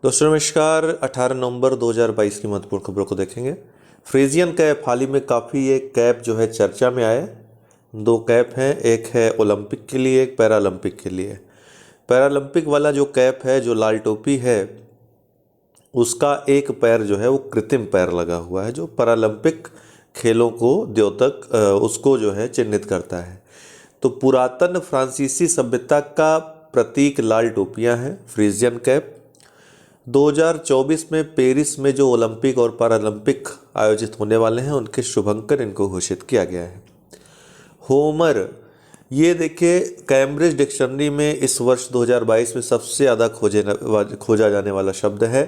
दोस्तों नमस्कार। 18 नवंबर 2022 की महत्वपूर्ण खबरों को देखेंगे। फ्रेजियन कैप हाल ही में काफ़ी एक कैप जो है चर्चा में आए। दो कैप हैं, एक है ओलंपिक के लिए, एक पैरालंपिक के लिए। पैरालंपिक वाला जो कैप है, जो लाल टोपी है, उसका एक पैर जो है वो कृत्रिम पैर लगा हुआ है, जो पैरालंपिक खेलों को द्योतक उसको जो है चिन्हित करता है। तो पुरातन फ्रांसीसी सभ्यता का प्रतीक लाल टोपियां हैं, फ्रीजियन कैप। 2024 में पेरिस में जो ओलंपिक और पैरालंपिक आयोजित होने वाले हैं, उनके शुभंकर इनको घोषित किया गया है। होमर, ये देखिए कैम्ब्रिज डिक्शनरी में इस वर्ष 2022 में सबसे ज़्यादा खोजा जाने वाला शब्द है।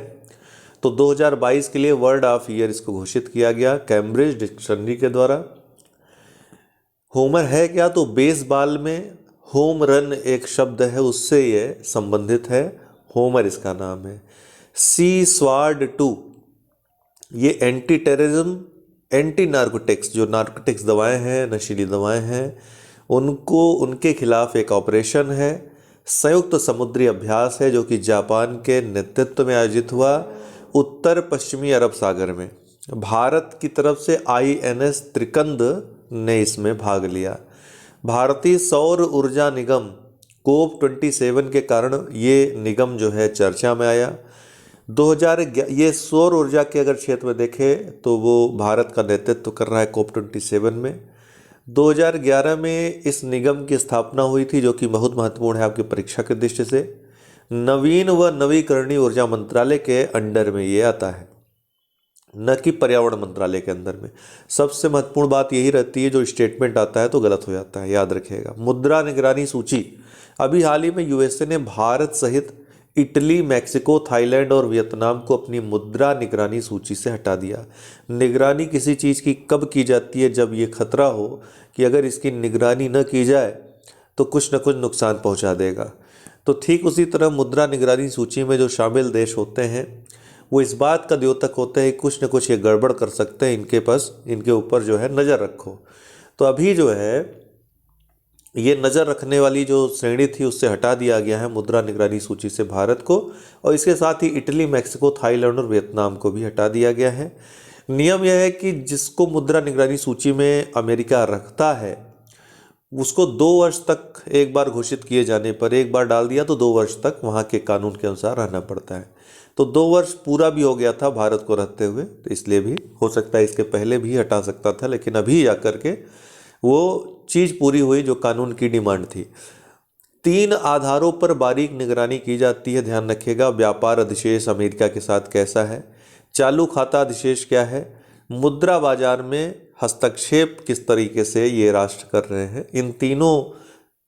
तो 2022 के लिए वर्ड ऑफ ईयर इसको घोषित किया गया कैम्ब्रिज डिक्शनरी के द्वारा। होमर है क्या? तो बेसबॉल में होम रन एक शब्द है, उससे ये संबंधित है। होमर इसका नाम है। सी स्वार्ड 2, ये एंटी टेररिज्म, एंटी नार्कोटिक्स, जो नार्कोटिक्स दवाएं हैं, नशीली दवाएं हैं, उनके खिलाफ एक ऑपरेशन है। संयुक्त समुद्री अभ्यास है जो कि जापान के नेतृत्व में आयोजित हुआ उत्तर पश्चिमी अरब सागर में। भारत की तरफ से INS त्रिकंद ने इसमें भाग लिया। भारतीय सौर ऊर्जा निगम COP27 के कारण ये निगम जो है चर्चा में आया। 2011 ये सौर ऊर्जा के अगर क्षेत्र में देखें तो वो भारत का नेतृत्व कर रहा है COP27 में। 2011 में इस निगम की स्थापना हुई थी, जो कि बहुत महत्वपूर्ण है आपकी परीक्षा की दृष्टि से। नवीन व नवीकरणीय ऊर्जा मंत्रालय के अंडर में ये आता है, न कि पर्यावरण मंत्रालय के अंदर में। सबसे महत्वपूर्ण बात यही रहती है, जो स्टेटमेंट आता है तो गलत हो जाता है, याद रखिएगा। मुद्रा निगरानी सूची, अभी हाल ही में USA ने भारत सहित इटली, मैक्सिको, थाईलैंड और वियतनाम को अपनी मुद्रा निगरानी सूची से हटा दिया। निगरानी किसी चीज़ की कब की जाती है? जब ये खतरा हो कि अगर इसकी निगरानी न की जाए तो कुछ न कुछ नुकसान पहुंचा देगा। तो ठीक उसी तरह मुद्रा निगरानी सूची में जो शामिल देश होते हैं, वो इस बात का द्योतक होते हैं कुछ न कुछ ये गड़बड़ कर सकते हैं, इनके ऊपर जो है नज़र रखो। तो अभी जो है ये नज़र रखने वाली जो श्रेणी थी, उससे हटा दिया गया है मुद्रा निगरानी सूची से भारत को, और इसके साथ ही इटली, मैक्सिको, थाईलैंड और वियतनाम को भी हटा दिया गया है। नियम यह है कि जिसको मुद्रा निगरानी सूची में अमेरिका रखता है, उसको 2 वर्ष तक एक बार घोषित किए जाने पर, एक बार डाल दिया तो 2 वर्ष तक वहाँ के कानून के अनुसार रहना पड़ता है। तो 2 वर्ष पूरा भी हो गया था भारत को रहते हुए, तो इसलिए भी हो सकता है इसके पहले भी हटा सकता था, लेकिन अभी जाकर के वो चीज़ पूरी हुई जो कानून की डिमांड थी। 3 आधारों पर बारीक निगरानी की जाती है, ध्यान रखिएगा। व्यापार अधिशेष अमेरिका के साथ कैसा है, चालू खाता अधिशेष क्या है, मुद्रा बाजार में हस्तक्षेप किस तरीके से ये राष्ट्र कर रहे हैं। इन तीनों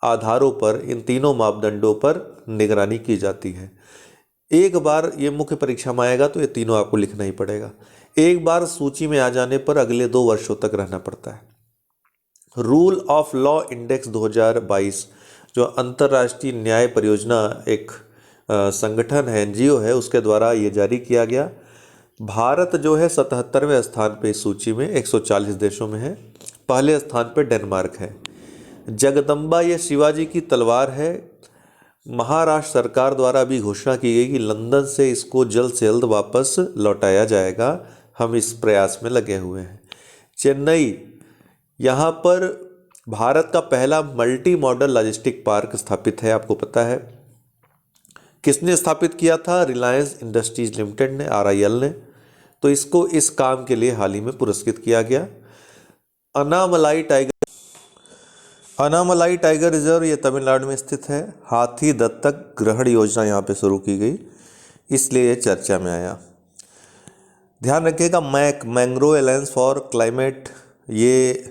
आधारों पर, इन तीनों मापदंडों पर निगरानी की जाती है। एक बार ये मुख्य परीक्षा में आएगा तो ये तीनों आपको लिखना ही पड़ेगा। एक बार सूची में आ जाने पर अगले 2 वर्षों तक रहना पड़ता है। रूल ऑफ लॉ इंडेक्स 2022, जो अंतर्राष्ट्रीय न्याय परियोजना एक संगठन है, NGO है, उसके द्वारा ये जारी किया गया। भारत जो है 77वें स्थान पे इस सूची में 140 देशों में है। पहले स्थान पे डेनमार्क है। जगदम्बा ये शिवाजी की तलवार है। महाराष्ट्र सरकार द्वारा अभी घोषणा की गई कि लंदन से इसको जल्द से जल्द वापस लौटाया जाएगा। हम इस प्रयास में लगे हुए हैं। चेन्नई, यहाँ पर भारत का पहला मल्टी मॉडल लॉजिस्टिक पार्क स्थापित है, आपको पता है। किसने स्थापित किया था? रिलायंस इंडस्ट्रीज लिमिटेड ने, RIL ने। तो इसको इस काम के लिए हाल ही में पुरस्कृत किया गया। अनामलाई टाइगर रिजर्व ये तमिलनाडु में स्थित है। हाथी दत्तक ग्रहण योजना यहाँ पे शुरू की गई, इसलिए ये चर्चा में आया। ध्यान रखिएगा, मैंग्रोव अलायंस फॉर क्लाइमेट, ये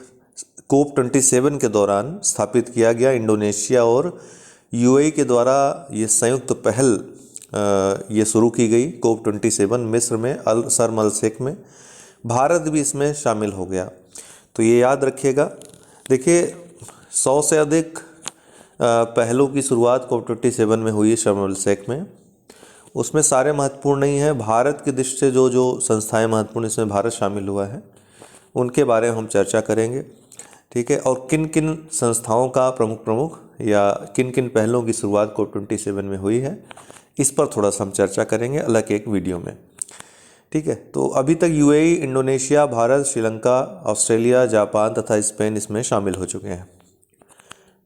COP27 के दौरान स्थापित किया गया। इंडोनेशिया और UAE के द्वारा ये संयुक्त पहल ये शुरू की गई। COP27 मिस्र में शर्म अल शेख में, भारत भी इसमें शामिल हो गया। तो ये याद रखिएगा। देखिए 100 से अधिक पहलों की शुरुआत COP27 में हुई शर्म अल शेख में। उसमें सारे महत्वपूर्ण नहीं है, भारत की दृष्टि से जो जो संस्थाएं महत्वपूर्ण, इसमें भारत शामिल हुआ है, उनके बारे में हम चर्चा करेंगे। ठीक है, और किन किन संस्थाओं का प्रमुख या किन किन पहलों की शुरुआत COP27 में हुई है, इस पर थोड़ा सा हम चर्चा करेंगे अलग एक वीडियो में। ठीक है, तो अभी तक UAE, Indonesia, Bharat, Sri Lanka, Australia, Japan तथा स्पेन इसमें शामिल हो चुके हैं।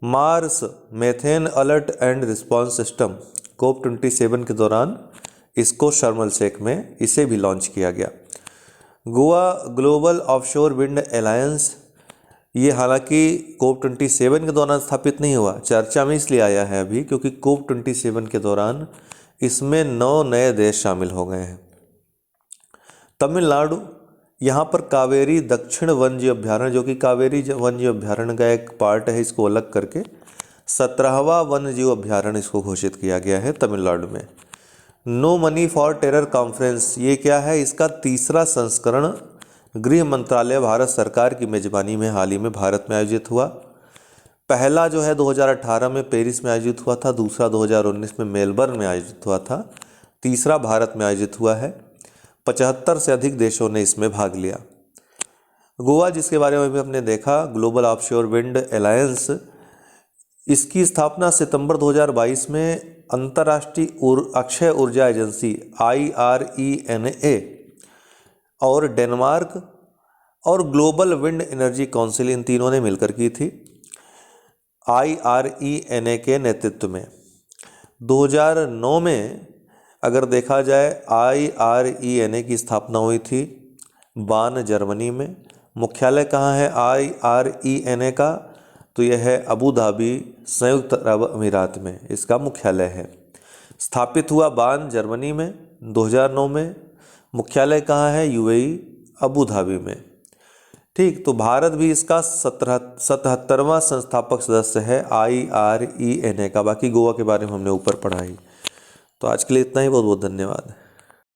Mars methane alert and response system COP27 के दौरान इसको शर्म एल शेख में इसे भी लॉन्च किया गया। Goa global offshore wind alliance, ये हालांकि COP27 के दौरान स्थापित नहीं हुआ, चर्चा में इसलिए आया है अभी क्योंकि COP27 के दौरान इसमें 9 नए देश शामिल हो गए हैं। तमिलनाडु, यहाँ पर कावेरी दक्षिण वन्य अभ्यारण्य, जो कि कावेरी वन्य अभ्यारण्य का एक पार्ट है, इसको अलग करके 17वां वन्य जीव अभ्यारण्य इसको घोषित किया गया है तमिलनाडु में। No money for terror conference, ये क्या है, इसका तीसरा संस्करण गृह मंत्रालय भारत सरकार की मेजबानी में हाल ही में भारत में आयोजित हुआ। पहला जो है 2018 में पेरिस में आयोजित हुआ था, दूसरा 2019 में मेलबर्न में आयोजित हुआ था, तीसरा भारत में आयोजित हुआ है। 75 से अधिक देशों ने इसमें भाग लिया। गोवा, जिसके बारे में भी हमने देखा, ग्लोबल ऑफशोर विंड अलायंस, इसकी स्थापना सितंबर 2022 में अंतर्राष्ट्रीय अक्षय ऊर्जा एजेंसी IRENA और डेनमार्क और ग्लोबल विंड एनर्जी काउंसिल, इन तीनों ने मिलकर की थी IRENA के नेतृत्व में। 2009 में अगर देखा जाए IRENA की स्थापना हुई थी बान, जर्मनी में। मुख्यालय कहाँ है IRENA का, तो यह है अबू धाबी, संयुक्त अरब अमीरात में इसका मुख्यालय है। स्थापित हुआ बान, जर्मनी में 2009 में। मुख्यालय कहाँ है, UAE, अबू धाबी में। ठीक, तो भारत भी इसका 77वां संस्थापक सदस्य है IRENA का। बाकी गोवा के बारे में हमने ऊपर पढ़ा ही। तो आज के लिए इतना ही, बहुत बहुत धन्यवाद।